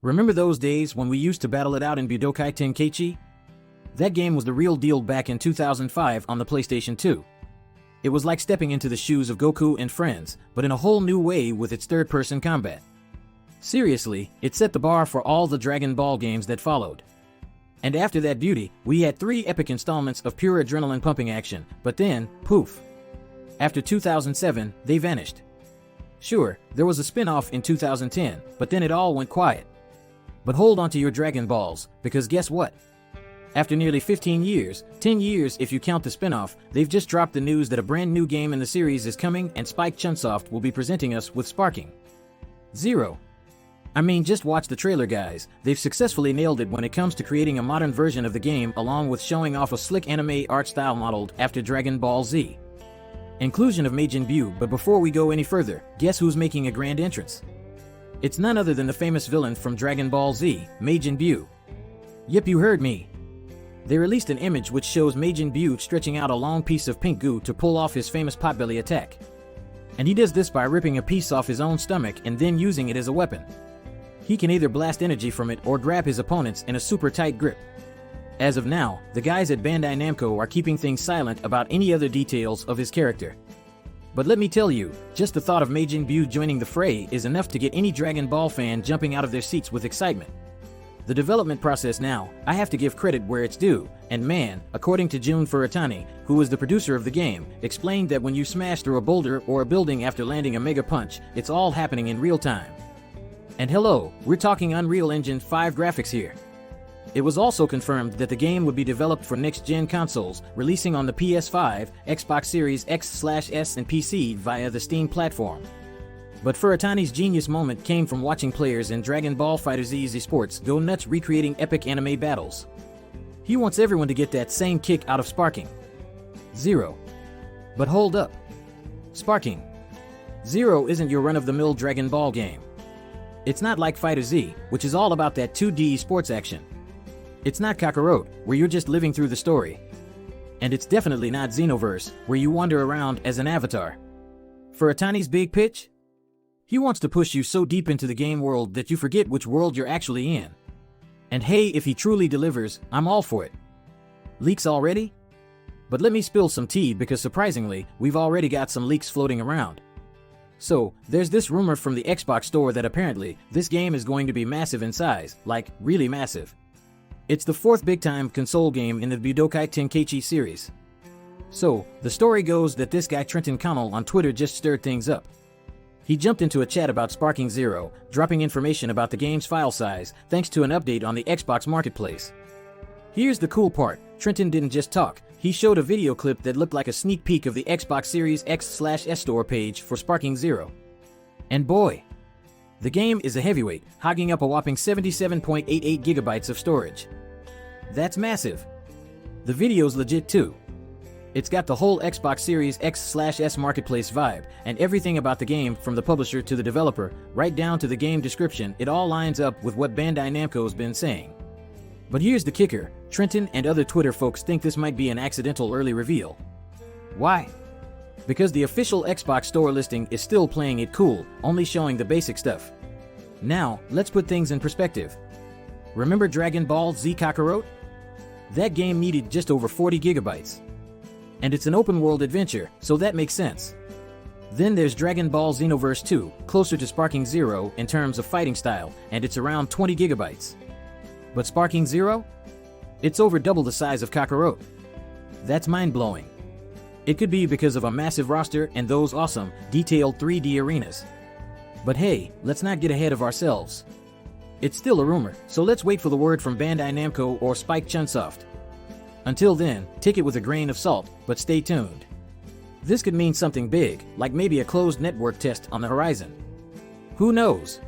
Remember those days when we used to battle it out in Budokai Tenkaichi? That game was the real deal back in 2005 on the PlayStation 2. It was like stepping into the shoes of Goku and friends, but in a whole new way with its third-person combat. Seriously, it set the bar for all the Dragon Ball games that followed. And after that beauty, we had 3 epic installments of pure adrenaline-pumping action, but then, poof. After 2007, they vanished. Sure, there was a spin-off in 2010, but then it all went quiet. But hold on to your Dragon Balls, because guess what? After nearly 15 years, 10 years if you count the spin-off, they've just dropped the news that a brand new game in the series is coming and Spike Chunsoft will be presenting us with Sparking Zero. I mean, just watch the trailer, guys. They've successfully nailed it when it comes to creating a modern version of the game along with showing off a slick anime art style modeled after Dragon Ball Z. Inclusion of Majin Buu, but before we go any further, guess who's making a grand entrance? It's none other than the famous villain from Dragon Ball Z, Majin Buu. Yep, you heard me. They released an image which shows Majin Buu stretching out a long piece of pink goo to pull off his famous potbelly attack. And he does this by ripping a piece off his own stomach and then using it as a weapon. He can either blast energy from it or grab his opponents in a super tight grip. As of now, the guys at Bandai Namco are keeping things silent about any other details of his character. But let me tell you, just the thought of Majin Buu joining the fray is enough to get any Dragon Ball fan jumping out of their seats with excitement. The development process now, I have to give credit where it's due, and man, according to Jun Furutani, who is the producer of the game, explained that when you smash through a boulder or a building after landing a mega punch, it's all happening in real time. And hello, we're talking Unreal Engine 5 graphics here. It was also confirmed that the game would be developed for next-gen consoles, releasing on the PS5, Xbox Series X/S and PC via the Steam platform. But Furutani's genius moment came from watching players in Dragon Ball FighterZ Esports go nuts recreating epic anime battles. He wants everyone to get that same kick out of Sparking Zero. But hold up. Sparking Zero isn't your run-of-the-mill Dragon Ball game. It's not like FighterZ, which is all about that 2D sports action. It's not Kakarot, where you're just living through the story. And it's definitely not Xenoverse, where you wander around as an avatar. Furutani's big pitch? He wants to push you so deep into the game world that you forget which world you're actually in. And hey, if he truly delivers, I'm all for it. Leaks already? But let me spill some tea because surprisingly, we've already got some leaks floating around. So, there's this rumor from the Xbox store that apparently, this game is going to be massive in size, like, really massive. It's the 4th big-time console game in the Budokai Tenkaichi series. So, the story goes that this guy Trenton Connell on Twitter just stirred things up. He jumped into a chat about Sparking Zero, dropping information about the game's file size, thanks to an update on the Xbox Marketplace. Here's the cool part, Trenton didn't just talk, he showed a video clip that looked like a sneak peek of the Xbox Series X/S store page for Sparking Zero. And boy! The game is a heavyweight, hogging up a whopping 77.88 gigabytes of storage. That's massive. The video's legit too. It's got the whole Xbox Series X/S Marketplace vibe, and everything about the game from the publisher to the developer, right down to the game description, it all lines up with what Bandai Namco's been saying. But here's the kicker, Trenton and other Twitter folks think this might be an accidental early reveal. Why? Because the official Xbox store listing is still playing it cool, only showing the basic stuff. Now, let's put things in perspective. Remember Dragon Ball Z Kakarot? That game needed just over 40 gigabytes. And it's an open-world adventure, so that makes sense. Then there's Dragon Ball Xenoverse 2, closer to Sparking Zero in terms of fighting style, and it's around 20 gigabytes. But Sparking Zero? It's over double the size of Kakarot. That's mind-blowing. It could be because of a massive roster and those awesome, detailed 3D arenas. But hey, let's not get ahead of ourselves. It's still a rumor, so let's wait for the word from Bandai Namco or Spike Chunsoft. Until then, take it with a grain of salt, but stay tuned. This could mean something big, like maybe a closed network test on the horizon. Who knows?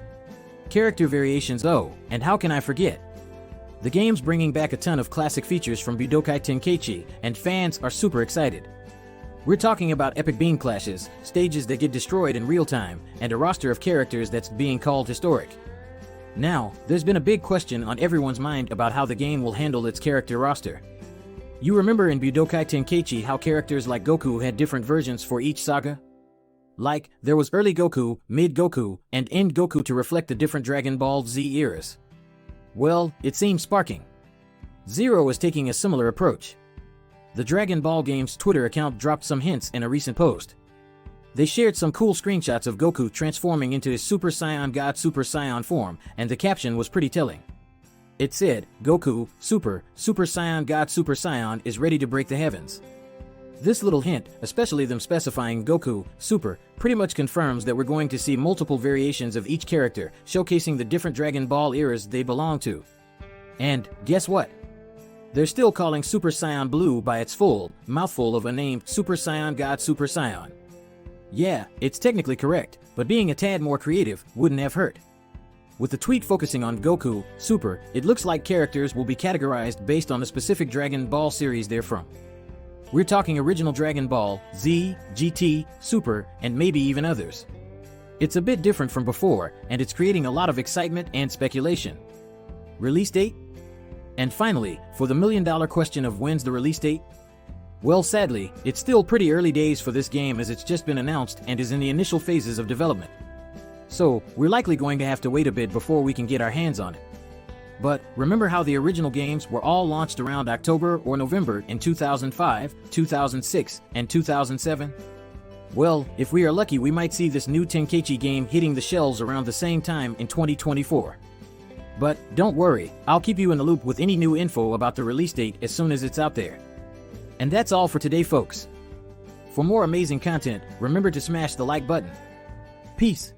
Character variations, oh, and how can I forget? The game's bringing back a ton of classic features from Budokai Tenkaichi, and fans are super excited. We're talking about epic beam clashes, stages that get destroyed in real time, and a roster of characters that's being called historic. Now, there's been a big question on everyone's mind about how the game will handle its character roster. You remember in Budokai Tenkaichi how characters like Goku had different versions for each saga? Like, there was early Goku, mid Goku, and end Goku to reflect the different Dragon Ball Z eras. Well, it seems sparking. Zero is taking a similar approach. The Dragon Ball Games Twitter account dropped some hints in a recent post. They shared some cool screenshots of Goku transforming into his Super Saiyan God Super Saiyan form, and the caption was pretty telling. It said, "Goku, Super Saiyan God Super Saiyan is ready to break the heavens." This little hint, especially them specifying Goku, Super, pretty much confirms that we're going to see multiple variations of each character, showcasing the different Dragon Ball eras they belong to. And guess what? They're still calling Super Saiyan Blue by its full mouthful of a name, Super Saiyan God Super Saiyan. Yeah, it's technically correct, but being a tad more creative wouldn't have hurt. With the tweet focusing on Goku, Super, it looks like characters will be categorized based on the specific Dragon Ball series they're from. We're talking original Dragon Ball, Z, GT, Super, and maybe even others. It's a bit different from before, and it's creating a lot of excitement and speculation. Release date? And finally, for the million-dollar question of when's the release date? Well, sadly, it's still pretty early days for this game as it's just been announced and is in the initial phases of development. So, we're likely going to have to wait a bit before we can get our hands on it. But remember how the original games were all launched around October or November in 2005, 2006, and 2007? Well, if we are lucky, we might see this new Tenkaichi game hitting the shelves around the same time in 2024. But don't worry, I'll keep you in the loop with any new info about the release date as soon as it's out there. And that's all for today, folks. For more amazing content, remember to smash the like button. Peace.